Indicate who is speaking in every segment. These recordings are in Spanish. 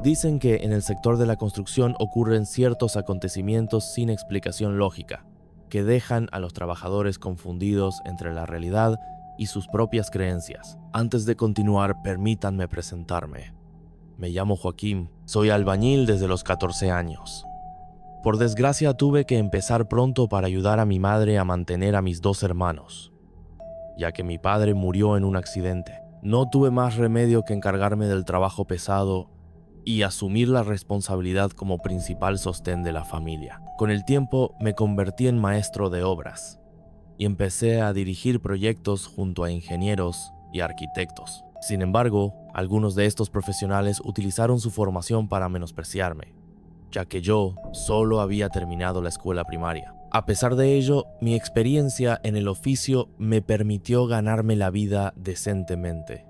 Speaker 1: Dicen que en el sector de la construcción ocurren ciertos acontecimientos sin explicación lógica, que dejan a los trabajadores confundidos entre la realidad y sus propias creencias. Antes de continuar, permítanme presentarme. Me llamo Joaquín, soy albañil desde los 14 años. Por desgracia tuve que empezar pronto para ayudar a mi madre a mantener a mis 2 hermanos, ya que mi padre murió en un accidente. No tuve más remedio que encargarme del trabajo pesado y asumir la responsabilidad como principal sostén de la familia. Con el tiempo me convertí en maestro de obras y empecé a dirigir proyectos junto a ingenieros y arquitectos. Sin embargo, algunos de estos profesionales utilizaron su formación para menospreciarme, ya que yo solo había terminado la escuela primaria. A pesar de ello, mi experiencia en el oficio me permitió ganarme la vida decentemente,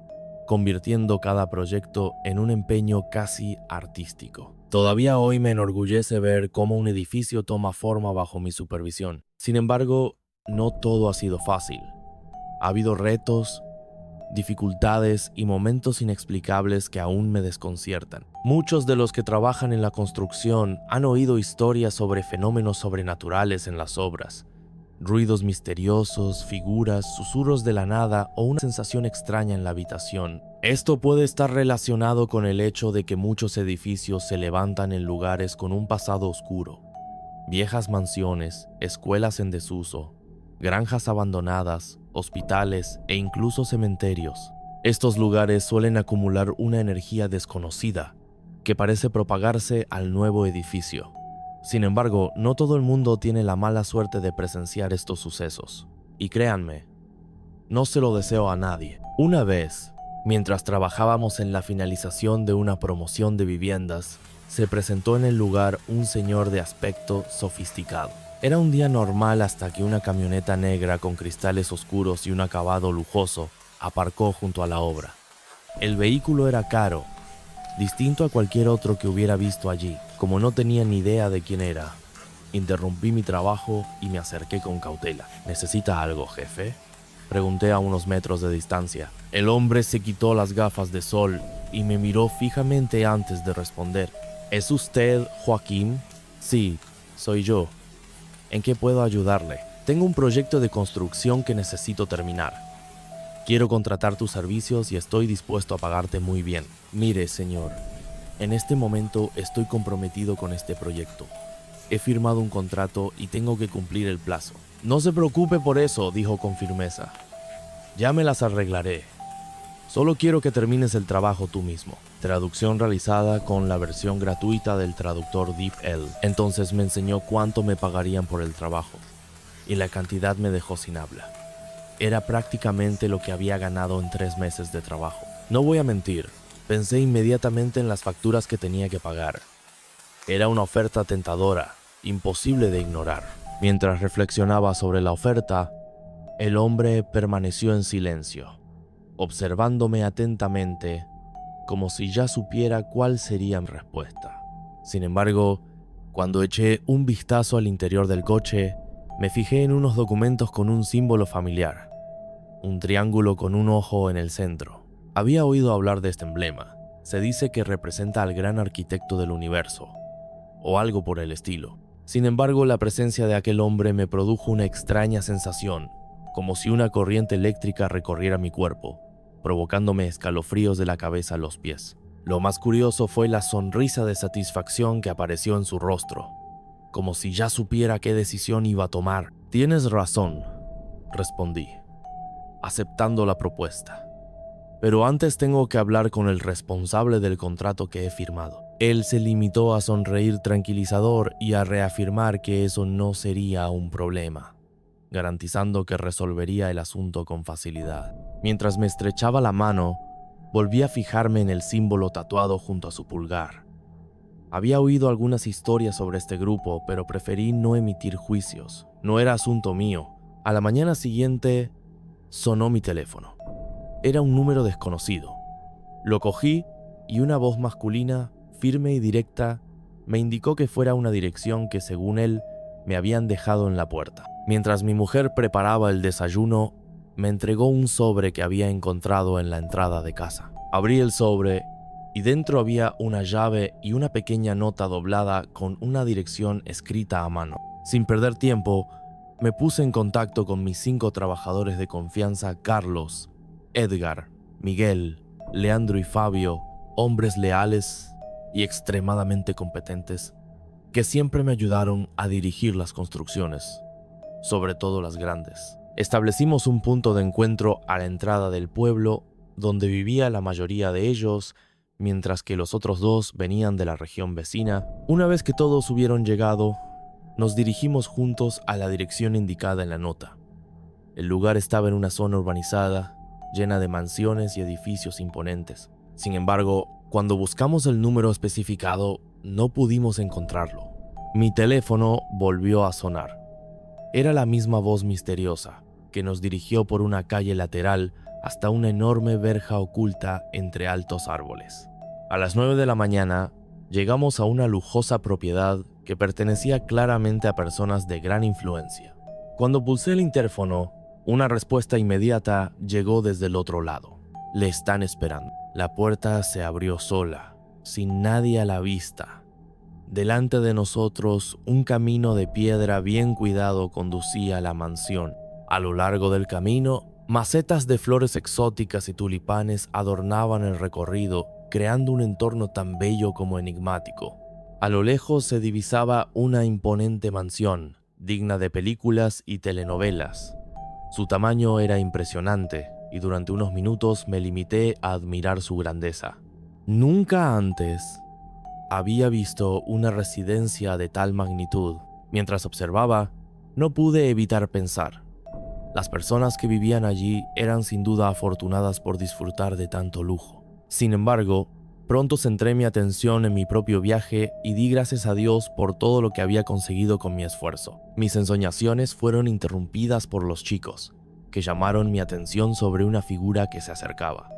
Speaker 1: convirtiendo cada proyecto en un empeño casi artístico. Todavía hoy me enorgullece ver cómo un edificio toma forma bajo mi supervisión. Sin embargo, no todo ha sido fácil. Ha habido retos, dificultades y momentos inexplicables que aún me desconciertan. Muchos de los que trabajan en la construcción han oído historias sobre fenómenos sobrenaturales en las obras, ruidos misteriosos, figuras, susurros de la nada o una sensación extraña en la habitación. Esto puede estar relacionado con el hecho de que muchos edificios se levantan en lugares con un pasado oscuro. Viejas mansiones, escuelas en desuso, granjas abandonadas, hospitales e incluso cementerios. Estos lugares suelen acumular una energía desconocida que parece propagarse al nuevo edificio. Sin embargo, no todo el mundo tiene la mala suerte de presenciar estos sucesos. Y créanme, no se lo deseo a nadie. Una vez, mientras trabajábamos en la finalización de una promoción de viviendas, se presentó en el lugar un señor de aspecto sofisticado. Era un día normal hasta que una camioneta negra con cristales oscuros y un acabado lujoso aparcó junto a la obra. El vehículo era caro, distinto a cualquier otro que hubiera visto allí. Como no tenía ni idea de quién era, interrumpí mi trabajo y me acerqué con cautela. ¿Necesita algo, jefe?, pregunté a unos metros de distancia. El hombre se quitó las gafas de sol y me miró fijamente antes de responder. ¿Es usted Joaquín? Sí, soy yo. ¿En qué puedo ayudarle? Tengo un proyecto de construcción que necesito terminar. Quiero contratar tus servicios y estoy dispuesto a pagarte muy bien. Mire, señor, en este momento estoy comprometido con este proyecto. He firmado un contrato y tengo que cumplir el plazo. No se preocupe por eso, dijo con firmeza. Ya me las arreglaré. Solo quiero que termines el trabajo tú mismo. Traducción realizada con la versión gratuita del traductor DeepL. Entonces me enseñó cuánto me pagarían por el trabajo, y la cantidad me dejó sin habla. Era prácticamente lo que había ganado en 3 meses de trabajo. No voy a mentir, pensé inmediatamente en las facturas que tenía que pagar. Era una oferta tentadora, imposible de ignorar. Mientras reflexionaba sobre la oferta, el hombre permaneció en silencio, observándome atentamente, como si ya supiera cuál sería mi respuesta. Sin embargo, cuando eché un vistazo al interior del coche, me fijé en unos documentos con un símbolo familiar, un triángulo con un ojo en el centro. Había oído hablar de este emblema. Se dice que representa al gran arquitecto del universo, o algo por el estilo. Sin embargo, la presencia de aquel hombre me produjo una extraña sensación, como si una corriente eléctrica recorriera mi cuerpo, provocándome escalofríos de la cabeza a los pies. Lo más curioso fue la sonrisa de satisfacción que apareció en su rostro, como si ya supiera qué decisión iba a tomar. Tienes razón, respondí, aceptando la propuesta. Pero antes tengo que hablar con el responsable del contrato que he firmado. Él se limitó a sonreír tranquilizador y a reafirmar que eso no sería un problema, garantizando que resolvería el asunto con facilidad. Mientras me estrechaba la mano, volví a fijarme en el símbolo tatuado junto a su pulgar. Había oído algunas historias sobre este grupo, pero preferí no emitir juicios. No era asunto mío. A la mañana siguiente, sonó mi teléfono. Era un número desconocido. Lo cogí y una voz masculina, firme y directa, me indicó que fuera una dirección que, según él, me habían dejado en la puerta. Mientras mi mujer preparaba el desayuno, me entregó un sobre que había encontrado en la entrada de casa. Abrí el sobre y dentro había una llave y una pequeña nota doblada con una dirección escrita a mano. Sin perder tiempo, me puse en contacto con mis 5 trabajadores de confianza: Carlos, Edgar, Miguel, Leandro y Fabio, hombres leales y extremadamente competentes, que siempre me ayudaron a dirigir las construcciones, sobre todo las grandes. Establecimos un punto de encuentro a la entrada del pueblo, donde vivía la mayoría de ellos, mientras que los otros 2 venían de la región vecina. Una vez que todos hubieron llegado, nos dirigimos juntos a la dirección indicada en la nota. El lugar estaba en una zona urbanizada, llena de mansiones y edificios imponentes. Sin embargo, cuando buscamos el número especificado, no pudimos encontrarlo. Mi teléfono volvió a sonar. Era la misma voz misteriosa, que nos dirigió por una calle lateral hasta una enorme verja oculta entre altos árboles. A las 9 de la mañana, llegamos a una lujosa propiedad que pertenecía claramente a personas de gran influencia. Cuando pulsé el interfono, una respuesta inmediata llegó desde el otro lado. Le están esperando. La puerta se abrió sola, sin nadie a la vista. Delante de nosotros, un camino de piedra bien cuidado conducía a la mansión. A lo largo del camino, macetas de flores exóticas y tulipanes adornaban el recorrido, creando un entorno tan bello como enigmático. A lo lejos se divisaba una imponente mansión, digna de películas y telenovelas. Su tamaño era impresionante, y durante unos minutos me limité a admirar su grandeza. Nunca antes había visto una residencia de tal magnitud. Mientras observaba, no pude evitar pensar: las personas que vivían allí eran sin duda afortunadas por disfrutar de tanto lujo. Sin embargo, pronto centré mi atención en mi propio viaje y di gracias a Dios por todo lo que había conseguido con mi esfuerzo. Mis ensoñaciones fueron interrumpidas por los chicos, que llamaron mi atención sobre una figura que se acercaba.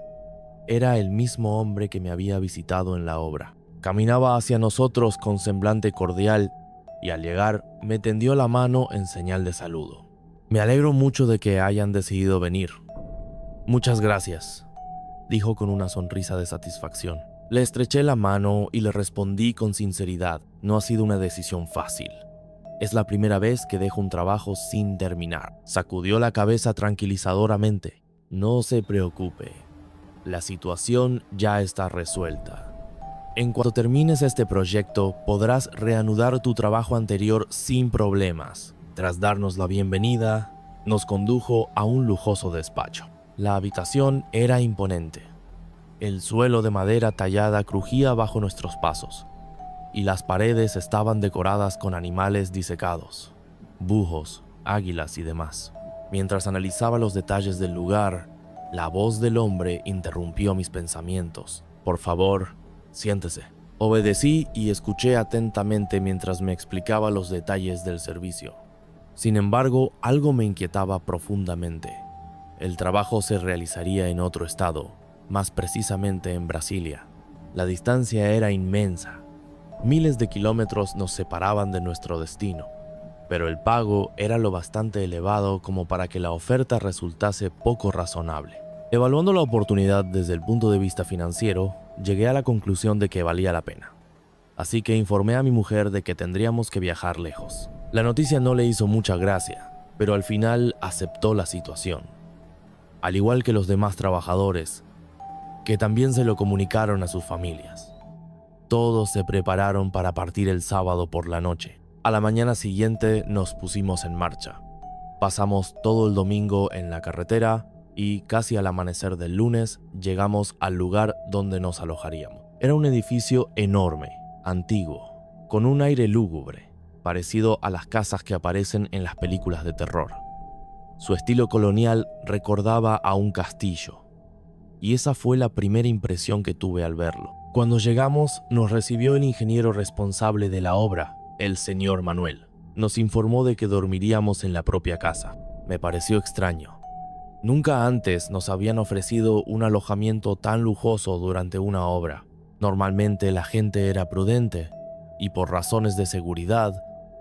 Speaker 1: Era el mismo hombre que me había visitado en la obra. Caminaba hacia nosotros con semblante cordial y al llegar me tendió la mano en señal de saludo. «Me alegro mucho de que hayan decidido venir». «Muchas gracias», dijo con una sonrisa de satisfacción. Le estreché la mano y le respondí con sinceridad: «No ha sido una decisión fácil. Es la primera vez que dejo un trabajo sin terminar». Sacudió la cabeza tranquilizadoramente. «No se preocupe, la situación ya está resuelta. En cuanto termines este proyecto, podrás reanudar tu trabajo anterior sin problemas». Tras darnos la bienvenida, nos condujo a un lujoso despacho. La habitación era imponente. El suelo de madera tallada crujía bajo nuestros pasos, y las paredes estaban decoradas con animales disecados, búhos, águilas y demás. Mientras analizaba los detalles del lugar, la voz del hombre interrumpió mis pensamientos. «Por favor, siéntese». Obedecí y escuché atentamente mientras me explicaba los detalles del servicio. Sin embargo, algo me inquietaba profundamente. El trabajo se realizaría en otro estado, más precisamente en Brasilia. La distancia era inmensa. Miles de kilómetros nos separaban de nuestro destino, pero el pago era lo bastante elevado como para que la oferta resultase poco razonable. Evaluando la oportunidad desde el punto de vista financiero, llegué a la conclusión de que valía la pena. Así que informé a mi mujer de que tendríamos que viajar lejos. La noticia no le hizo mucha gracia, pero al final aceptó la situación. Al igual que los demás trabajadores, que también se lo comunicaron a sus familias. Todos se prepararon para partir el sábado por la noche. A la mañana siguiente nos pusimos en marcha. Pasamos todo el domingo en la carretera y casi al amanecer del lunes llegamos al lugar donde nos alojaríamos. Era un edificio enorme, antiguo, con un aire lúgubre, parecido a las casas que aparecen en las películas de terror. Su estilo colonial recordaba a un castillo, y esa fue la primera impresión que tuve al verlo. Cuando llegamos, nos recibió el ingeniero responsable de la obra, el señor Manuel. Nos informó de que dormiríamos en la propia casa. Me pareció extraño. Nunca antes nos habían ofrecido un alojamiento tan lujoso durante una obra. Normalmente la gente era prudente y por razones de seguridad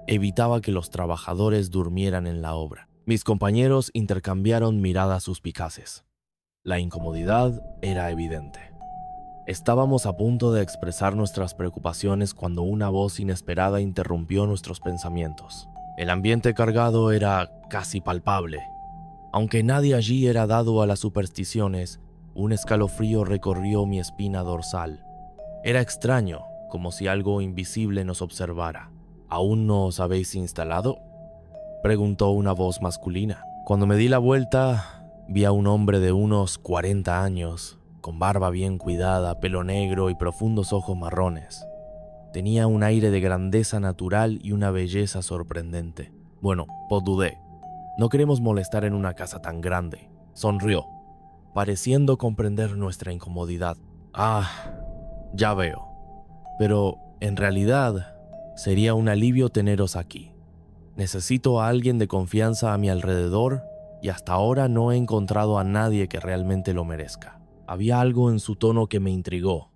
Speaker 1: evitaba que los trabajadores durmieran en la obra. Mis compañeros intercambiaron miradas suspicaces. La incomodidad era evidente. Estábamos a punto de expresar nuestras preocupaciones cuando una voz inesperada interrumpió nuestros pensamientos. El ambiente cargado era casi palpable. Aunque nadie allí era dado a las supersticiones, un escalofrío recorrió mi espina dorsal. Era extraño, como si algo invisible nos observara. ¿Aún no os habéis instalado?, preguntó una voz masculina. Cuando me di la vuelta, vi a un hombre de unos 40 años, con barba bien cuidada, pelo negro y profundos ojos marrones. Tenía un aire de grandeza natural y una belleza sorprendente. Bueno, pues dudé. No queremos molestar en una casa tan grande. Sonrió, pareciendo comprender nuestra incomodidad. Ah, ya veo. Pero, en realidad, sería un alivio teneros aquí. Necesito a alguien de confianza a mi alrededor y hasta ahora no he encontrado a nadie que realmente lo merezca. Había algo en su tono que me intrigó.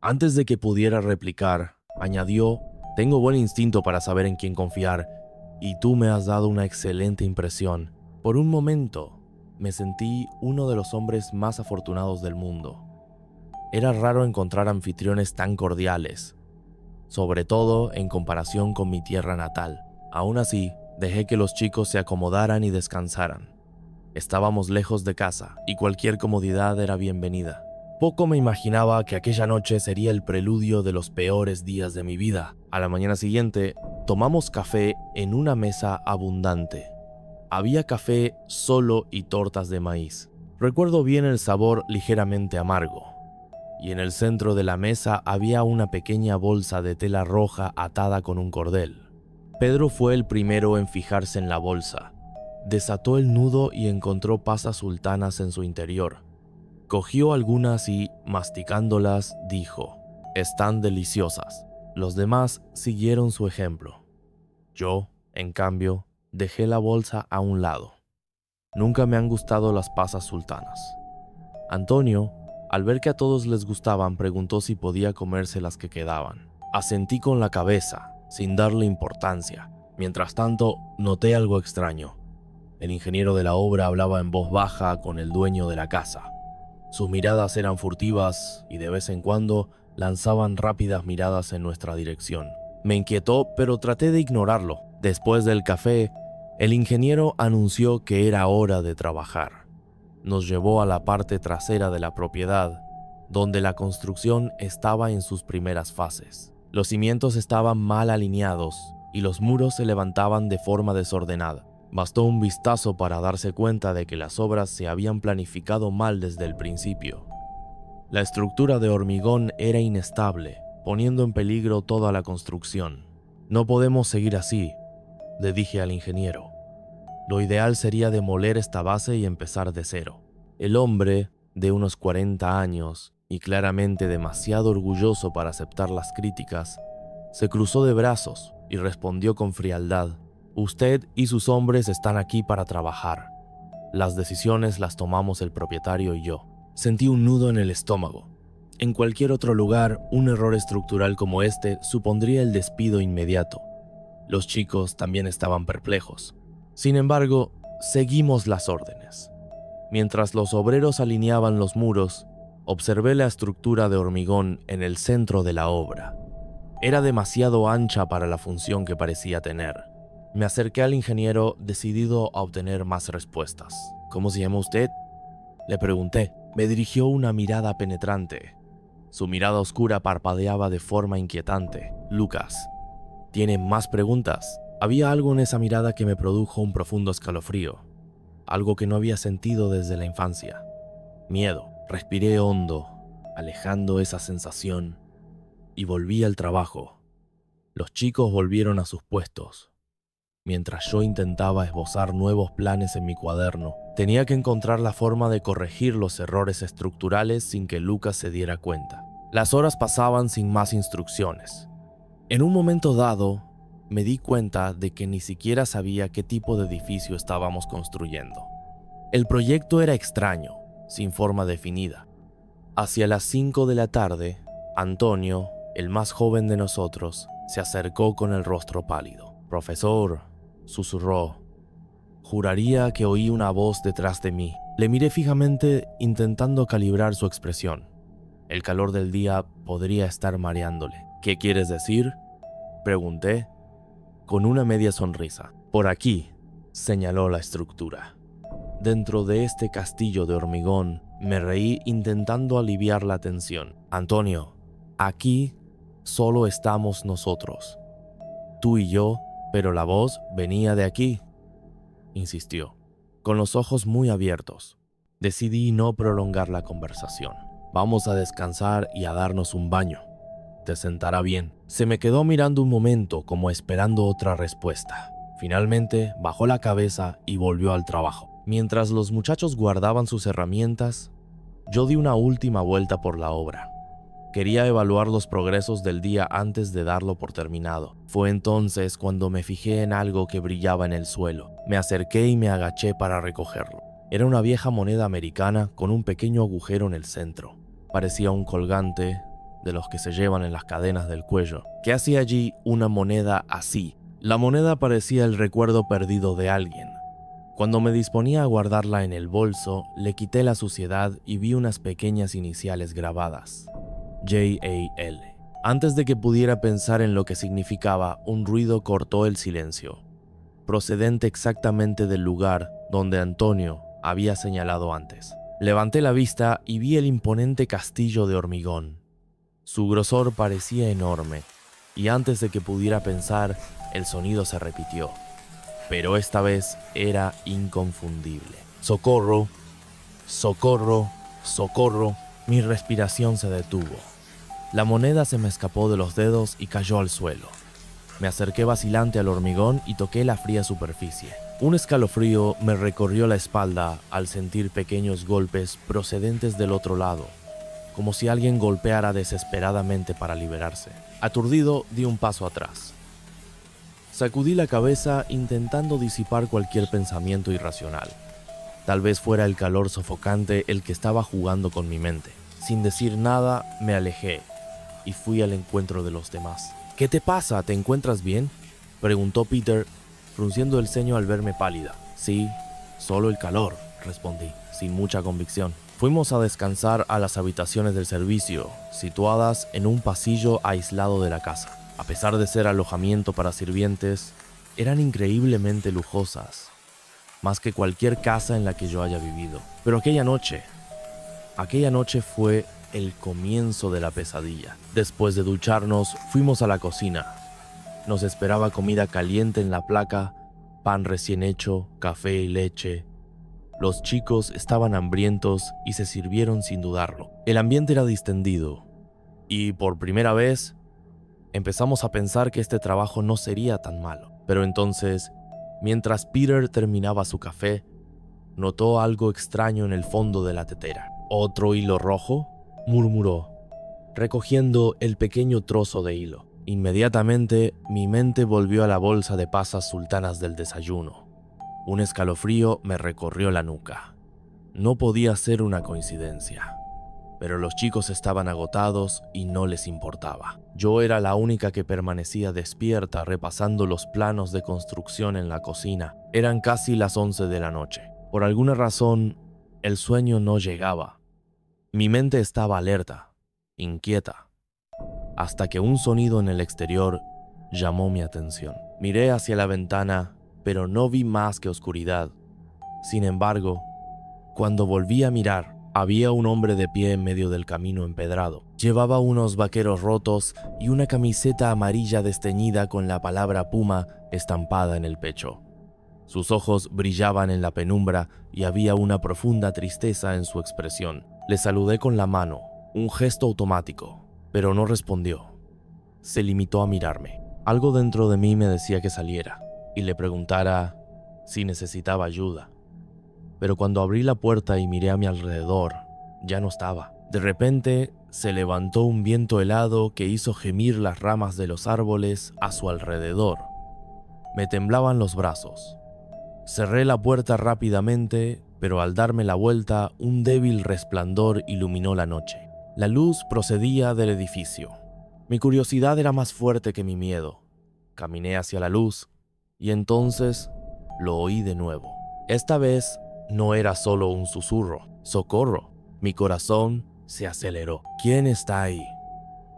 Speaker 1: Antes de que pudiera replicar, añadió: tengo buen instinto para saber en quién confiar y tú me has dado una excelente impresión. Por un momento, me sentí uno de los hombres más afortunados del mundo. Era raro encontrar anfitriones tan cordiales, sobre todo en comparación con mi tierra natal. Aún así, dejé que los chicos se acomodaran y descansaran. Estábamos lejos de casa y cualquier comodidad era bienvenida. Poco me imaginaba que aquella noche sería el preludio de los peores días de mi vida. A la mañana siguiente, tomamos café en una mesa abundante. Había café solo y tortas de maíz. Recuerdo bien el sabor ligeramente amargo. Y en el centro de la mesa había una pequeña bolsa de tela roja atada con un cordel. Pedro fue el primero en fijarse en la bolsa. Desató el nudo y encontró pasas sultanas en su interior. Cogió algunas y, masticándolas, dijo: están deliciosas. Los demás siguieron su ejemplo. Yo, en cambio, dejé la bolsa a un lado. Nunca me han gustado las pasas sultanas. Antonio, al ver que a todos les gustaban, preguntó si podía comerse las que quedaban. Asentí con la cabeza, sin darle importancia. Mientras tanto, noté algo extraño. El ingeniero de la obra hablaba en voz baja con el dueño de la casa. Sus miradas eran furtivas y de vez en cuando lanzaban rápidas miradas en nuestra dirección. Me inquietó, pero traté de ignorarlo. Después del café, el ingeniero anunció que era hora de trabajar. Nos llevó a la parte trasera de la propiedad, donde la construcción estaba en sus primeras fases. Los cimientos estaban mal alineados y los muros se levantaban de forma desordenada. Bastó un vistazo para darse cuenta de que las obras se habían planificado mal desde el principio. La estructura de hormigón era inestable, poniendo en peligro toda la construcción. No podemos seguir así, le dije al ingeniero. Lo ideal sería demoler esta base y empezar de cero. El hombre, de unos 40 años y claramente demasiado orgulloso para aceptar las críticas, se cruzó de brazos y respondió con frialdad: usted y sus hombres están aquí para trabajar. Las decisiones las tomamos el propietario y yo. Sentí un nudo en el estómago. En cualquier otro lugar, un error estructural como este supondría el despido inmediato. Los chicos también estaban perplejos. Sin embargo, seguimos las órdenes. Mientras los obreros alineaban los muros, observé la estructura de hormigón en el centro de la obra. Era demasiado ancha para la función que parecía tener. Me acerqué al ingeniero, decidido a obtener más respuestas. ¿Cómo se llama usted?, le pregunté. Me dirigió una mirada penetrante. Su mirada oscura parpadeaba de forma inquietante. Lucas. ¿Tiene más preguntas? Había algo en esa mirada que me produjo un profundo escalofrío. Algo que no había sentido desde la infancia. Miedo. Respiré hondo, alejando esa sensación, y volví al trabajo. Los chicos volvieron a sus puestos. Mientras yo intentaba esbozar nuevos planes en mi cuaderno, tenía que encontrar la forma de corregir los errores estructurales sin que Lucas se diera cuenta. Las horas pasaban sin más instrucciones. En un momento dado, me di cuenta de que ni siquiera sabía qué tipo de edificio estábamos construyendo. El proyecto era extraño, sin forma definida. Hacia las 5 de la tarde, Antonio, el más joven de nosotros, se acercó con el rostro pálido. «Profesor», susurró. Juraría que oí una voz detrás de mí. Le miré fijamente, intentando calibrar su expresión. El calor del día podría estar mareándole. ¿Qué quieres decir?, pregunté, con una media sonrisa. Por aquí, señaló la estructura. Dentro de este castillo de hormigón, me reí intentando aliviar la tensión. Antonio, aquí solo estamos nosotros. Tú y yo, pero la voz venía de aquí, insistió, con los ojos muy abiertos. Decidí no prolongar la conversación. Vamos a descansar y a darnos un baño. Te sentará bien. Se me quedó mirando un momento como esperando otra respuesta. Finalmente bajó la cabeza y volvió al trabajo. Mientras los muchachos guardaban sus herramientas, yo di una última vuelta por la obra. Quería evaluar los progresos del día antes de darlo por terminado. Fue entonces cuando me fijé en algo que brillaba en el suelo. Me acerqué y me agaché para recogerlo. Era una vieja moneda americana con un pequeño agujero en el centro. Parecía un colgante de los que se llevan en las cadenas del cuello. ¿Qué hacía allí una moneda así? La moneda parecía el recuerdo perdido de alguien. Cuando me disponía a guardarla en el bolso, le quité la suciedad y vi unas pequeñas iniciales grabadas. J.A.L. Antes de que pudiera pensar en lo que significaba, un ruido cortó el silencio, procedente exactamente del lugar donde Antonio había señalado antes. Levanté la vista y vi el imponente castillo de hormigón. Su grosor parecía enorme, y antes de que pudiera pensar, el sonido se repitió. Pero esta vez era inconfundible. ¡Socorro! ¡Socorro! ¡Socorro! Mi respiración se detuvo. La moneda se me escapó de los dedos y cayó al suelo. Me acerqué vacilante al hormigón y toqué la fría superficie. Un escalofrío me recorrió la espalda al sentir pequeños golpes procedentes del otro lado, como si alguien golpeara desesperadamente para liberarse. Aturdido, di un paso atrás. Sacudí la cabeza intentando disipar cualquier pensamiento irracional. Tal vez fuera el calor sofocante el que estaba jugando con mi mente. Sin decir nada, me alejé y fui al encuentro de los demás. ¿Qué te pasa? ¿Te encuentras bien?, preguntó Peter, frunciendo el ceño al verme pálida. Sí, solo el calor, respondí, sin mucha convicción. Fuimos a descansar a las habitaciones del servicio, situadas en un pasillo aislado de la casa. A pesar de ser alojamiento para sirvientes, eran increíblemente lujosas, más que cualquier casa en la que yo haya vivido. Pero aquella noche fue el comienzo de la pesadilla. Después de ducharnos, fuimos a la cocina. Nos esperaba comida caliente en la placa, pan recién hecho, café y leche. Los chicos estaban hambrientos y se sirvieron sin dudarlo. El ambiente era distendido, y por primera vez empezamos a pensar que este trabajo no sería tan malo. Pero entonces, mientras Peter terminaba su café, notó algo extraño en el fondo de la tetera. ¿Otro hilo rojo?, murmuró, recogiendo el pequeño trozo de hilo. Inmediatamente, mi mente volvió a la bolsa de pasas sultanas del desayuno. Un escalofrío me recorrió la nuca. No podía ser una coincidencia. Pero los chicos estaban agotados y no les importaba. Yo era la única que permanecía despierta repasando los planos de construcción en la cocina. Eran casi las 11 de la noche. Por alguna razón, el sueño no llegaba. Mi mente estaba alerta, inquieta, hasta que un sonido en el exterior llamó mi atención. Miré hacia la ventana, pero no vi más que oscuridad. Sin embargo, cuando volví a mirar, había un hombre de pie en medio del camino empedrado. Llevaba unos vaqueros rotos y una camiseta amarilla desteñida con la palabra Puma estampada en el pecho. Sus ojos brillaban en la penumbra y había una profunda tristeza en su expresión. Le saludé con la mano, un gesto automático, pero no respondió. Se limitó a mirarme. Algo dentro de mí me decía que saliera y le preguntara si necesitaba ayuda. Pero cuando abrí la puerta y miré a mi alrededor, ya no estaba. De repente, se levantó un viento helado que hizo gemir las ramas de los árboles a su alrededor. Me temblaban los brazos. Cerré la puerta rápidamente, pero al darme la vuelta, un débil resplandor iluminó la noche. La luz procedía del edificio. Mi curiosidad era más fuerte que mi miedo. Caminé hacia la luz y entonces lo oí de nuevo. Esta vez no era solo un susurro. ¡Socorro! Mi corazón se aceleró. ¿Quién está ahí?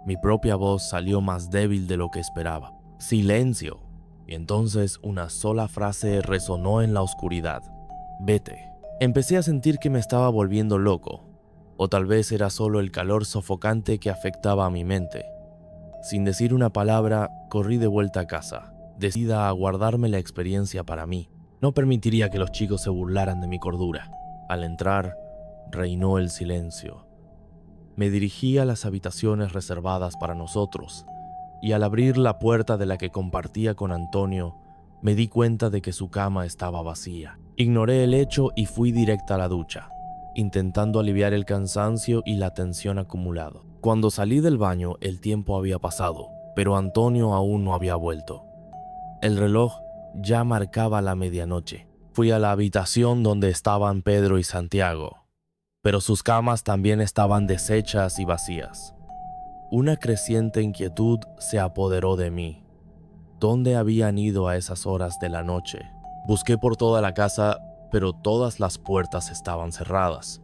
Speaker 1: Mi propia voz salió más débil de lo que esperaba. ¡Silencio! Y entonces una sola frase resonó en la oscuridad. Vete. Empecé a sentir que me estaba volviendo loco, o tal vez era solo el calor sofocante que afectaba a mi mente. Sin decir una palabra, corrí de vuelta a casa, decidida a guardarme la experiencia para mí. No permitiría que los chicos se burlaran de mi cordura. Al entrar, reinó el silencio. Me dirigí a las habitaciones reservadas para nosotros, y al abrir la puerta de la que compartía con Antonio, me di cuenta de que su cama estaba vacía. Ignoré el hecho y fui directa a la ducha, intentando aliviar el cansancio y la tensión acumulado. Cuando salí del baño, el tiempo había pasado, pero Antonio aún no había vuelto. El reloj ya marcaba la medianoche. Fui a la habitación donde estaban Pedro y Santiago, pero sus camas también estaban deshechas y vacías. Una creciente inquietud se apoderó de mí. ¿Dónde habían ido a esas horas de la noche? Busqué por toda la casa, pero todas las puertas estaban cerradas.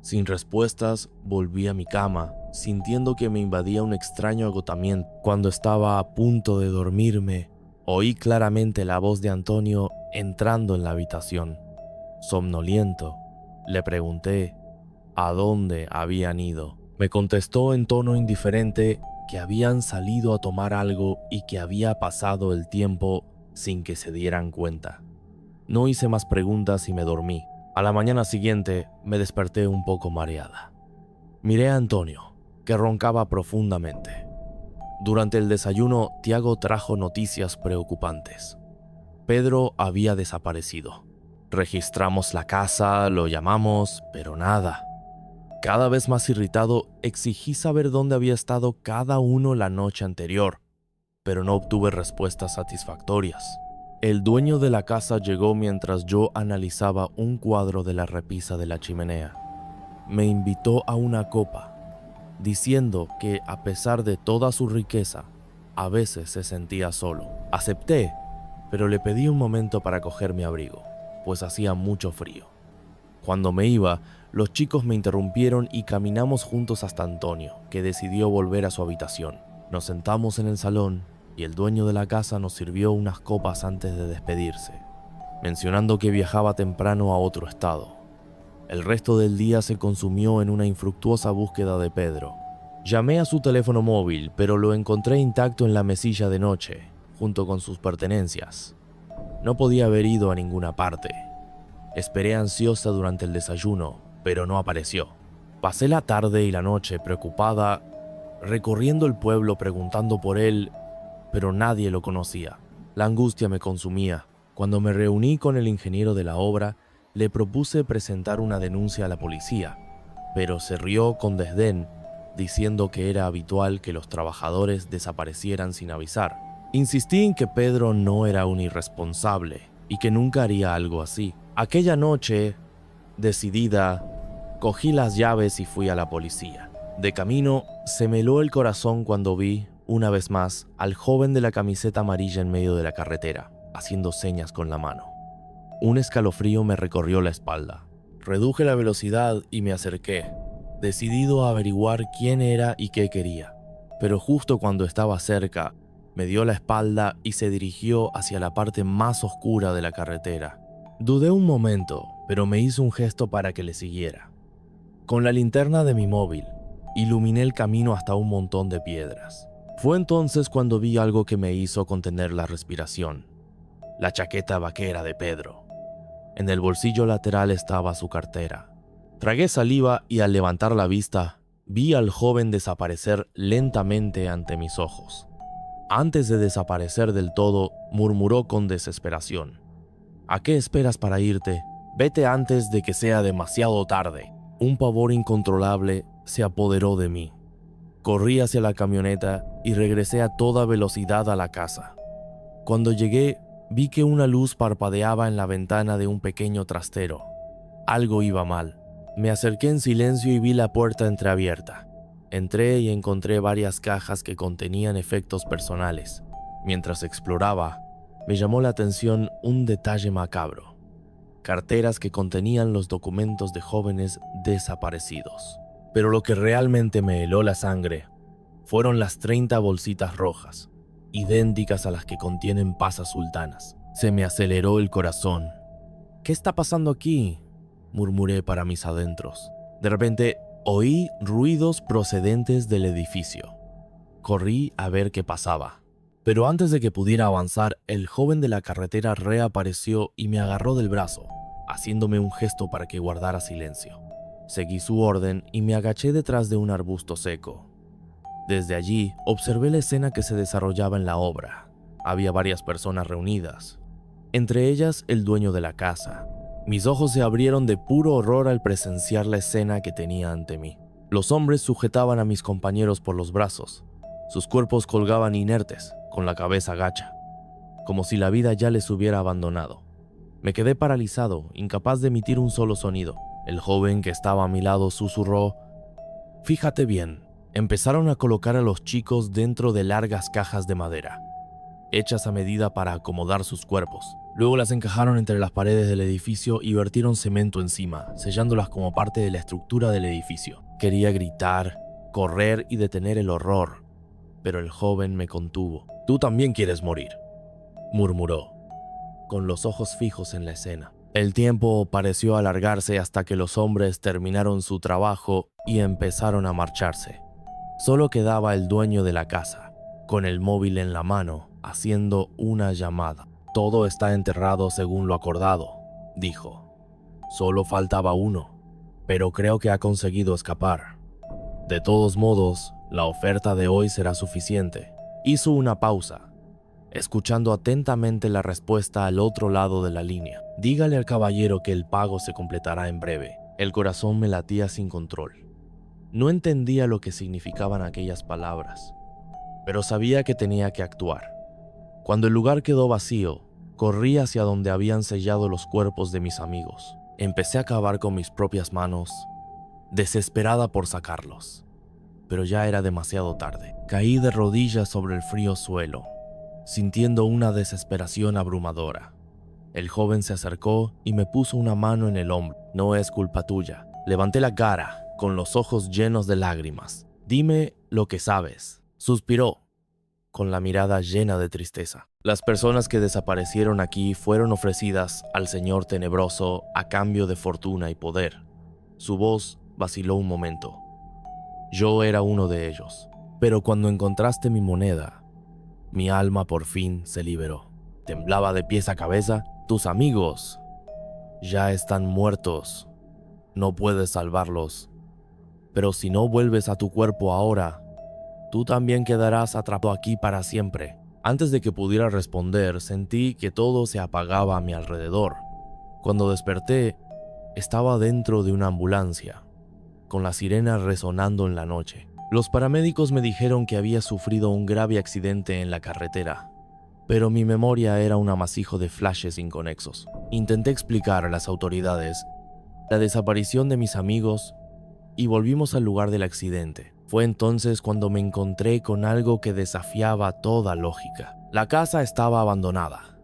Speaker 1: Sin respuestas, volví a mi cama, sintiendo que me invadía un extraño agotamiento. Cuando estaba a punto de dormirme, oí claramente la voz de Antonio entrando en la habitación. Somnoliento, le pregunté a dónde habían ido. Me contestó en tono indiferente que habían salido a tomar algo y que había pasado el tiempo sin que se dieran cuenta. No hice más preguntas y me dormí. A la mañana siguiente me desperté un poco mareada. Miré a Antonio, que roncaba profundamente. Durante el desayuno, Tiago trajo noticias preocupantes. Pedro había desaparecido. Registramos la casa, lo llamamos, pero nada. Cada vez más irritado, exigí saber dónde había estado cada uno la noche anterior, pero no obtuve respuestas satisfactorias. El dueño de la casa llegó mientras yo analizaba un cuadro de la repisa de la chimenea. Me invitó a una copa, diciendo que a pesar de toda su riqueza, a veces se sentía solo. Acepté, pero le pedí un momento para coger mi abrigo, pues hacía mucho frío. Cuando me iba, los chicos me interrumpieron y caminamos juntos hasta Antonio, que decidió volver a su habitación. Nos sentamos en el salón y el dueño de la casa nos sirvió unas copas antes de despedirse, mencionando que viajaba temprano a otro estado. El resto del día se consumió en una infructuosa búsqueda de Pedro. Llamé a su teléfono móvil, pero lo encontré intacto en la mesilla de noche, junto con sus pertenencias. No podía haber ido a ninguna parte. Esperé ansiosa durante el desayuno, pero no apareció. Pasé la tarde y la noche preocupada, recorriendo el pueblo preguntando por él, pero nadie lo conocía. La angustia me consumía. Cuando me reuní con el ingeniero de la obra, le propuse presentar una denuncia a la policía, pero se rió con desdén, diciendo que era habitual que los trabajadores desaparecieran sin avisar. Insistí en que Pedro no era un irresponsable y que nunca haría algo así. Aquella noche, decidida, cogí las llaves y fui a la policía. De camino, se me heló el corazón cuando vi, una vez más, al joven de la camiseta amarilla en medio de la carretera, haciendo señas con la mano. Un escalofrío me recorrió la espalda. Reduje la velocidad y me acerqué, decidido a averiguar quién era y qué quería. Pero justo cuando estaba cerca, me dio la espalda y se dirigió hacia la parte más oscura de la carretera. Dudé un momento, pero me hizo un gesto para que le siguiera. Con la linterna de mi móvil, iluminé el camino hasta un montón de piedras. Fue entonces cuando vi algo que me hizo contener la respiración. La chaqueta vaquera de Pedro. En el bolsillo lateral estaba su cartera. Tragué saliva y al levantar la vista, vi al joven desaparecer lentamente ante mis ojos. Antes de desaparecer del todo, murmuró con desesperación: ¿A qué esperas para irte? Vete antes de que sea demasiado tarde. Un pavor incontrolable se apoderó de mí. Corrí hacia la camioneta y regresé a toda velocidad a la casa. Cuando llegué, vi que una luz parpadeaba en la ventana de un pequeño trastero. Algo iba mal. Me acerqué en silencio y vi la puerta entreabierta. Entré y encontré varias cajas que contenían efectos personales. Mientras exploraba, me llamó la atención un detalle macabro: carteras que contenían los documentos de jóvenes desaparecidos. Pero lo que realmente me heló la sangre fueron las 30 bolsitas rojas, idénticas a las que contienen pasas sultanas. Se me aceleró el corazón. ¿Qué está pasando aquí?, murmuré para mis adentros. De repente oí ruidos procedentes del edificio. Corrí a ver qué pasaba. Pero antes de que pudiera avanzar, el joven de la carretera reapareció y me agarró del brazo, haciéndome un gesto para que guardara silencio. Seguí su orden y me agaché detrás de un arbusto seco. Desde allí observé la escena que se desarrollaba en la obra. Había varias personas reunidas, entre ellas el dueño de la casa. Mis ojos se abrieron de puro horror al presenciar la escena que tenía ante mí. Los hombres sujetaban a mis compañeros por los brazos. Sus cuerpos colgaban inertes, con la cabeza gacha, como si la vida ya les hubiera abandonado. Me quedé paralizado, incapaz de emitir un solo sonido. El joven que estaba a mi lado susurró: «Fíjate bien». Empezaron a colocar a los chicos dentro de largas cajas de madera, hechas a medida para acomodar sus cuerpos. Luego las encajaron entre las paredes del edificio y vertieron cemento encima, sellándolas como parte de la estructura del edificio. Quería gritar, correr y detener el horror, pero el joven me contuvo. «Tú también quieres morir», murmuró, con los ojos fijos en la escena. El tiempo pareció alargarse hasta que los hombres terminaron su trabajo y empezaron a marcharse. Solo quedaba el dueño de la casa, con el móvil en la mano, haciendo una llamada. «Todo está enterrado según lo acordado», dijo. «Solo faltaba uno, pero creo que ha conseguido escapar. De todos modos, la oferta de hoy será suficiente». Hizo una pausa, escuchando atentamente la respuesta al otro lado de la línea. «Dígale al caballero que el pago se completará en breve». El corazón me latía sin control. No entendía lo que significaban aquellas palabras, pero sabía que tenía que actuar. Cuando el lugar quedó vacío, corrí hacia donde habían sellado los cuerpos de mis amigos. Empecé a cavar con mis propias manos, desesperada por sacarlos. Pero ya era demasiado tarde. Caí de rodillas sobre el frío suelo, sintiendo una desesperación abrumadora. El joven se acercó y me puso una mano en el hombro. «No es culpa tuya». Levanté la cara, con los ojos llenos de lágrimas. «Dime lo que sabes», suspiró, con la mirada llena de tristeza. «Las personas que desaparecieron aquí fueron ofrecidas al Señor Tenebroso a cambio de fortuna y poder». Su voz vaciló un momento. «Yo era uno de ellos. Pero cuando encontraste mi moneda, mi alma por fin se liberó». Temblaba de pies a cabeza. «Tus amigos ya están muertos. No puedes salvarlos. Pero si no vuelves a tu cuerpo ahora, tú también quedarás atrapado aquí para siempre». Antes de que pudiera responder, sentí que todo se apagaba a mi alrededor. Cuando desperté, estaba dentro de una ambulancia, con la sirena resonando en la noche. Los paramédicos me dijeron que había sufrido un grave accidente en la carretera, pero mi memoria era un amasijo de flashes inconexos. Intenté explicar a las autoridades la desaparición de mis amigos y volvimos al lugar del accidente. Fue entonces cuando me encontré con algo que desafiaba toda lógica. La casa estaba abandonada,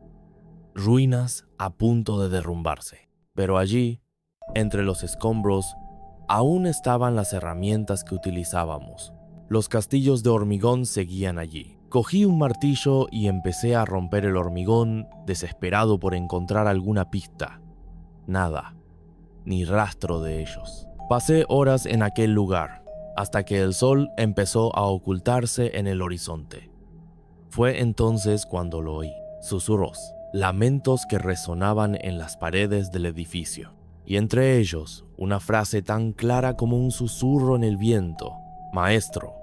Speaker 1: ruinas a punto de derrumbarse. Pero allí, entre los escombros, aún estaban las herramientas que utilizábamos. Los castillos de hormigón seguían allí. Cogí un martillo y empecé a romper el hormigón, desesperado por encontrar alguna pista. Nada, ni rastro de ellos. Pasé horas en aquel lugar, hasta que el sol empezó a ocultarse en el horizonte. Fue entonces cuando lo oí. Susurros, lamentos que resonaban en las paredes del edificio. Y entre ellos, una frase tan clara como un susurro en el viento. «Maestro,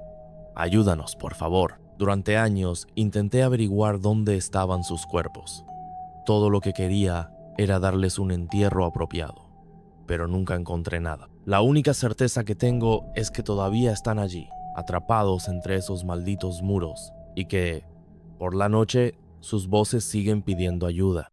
Speaker 1: ayúdanos, por favor». Durante años intenté averiguar dónde estaban sus cuerpos. Todo lo que quería era darles un entierro apropiado, pero nunca encontré nada. La única certeza que tengo es que todavía están allí, atrapados entre esos malditos muros, y que, por la noche, sus voces siguen pidiendo ayuda.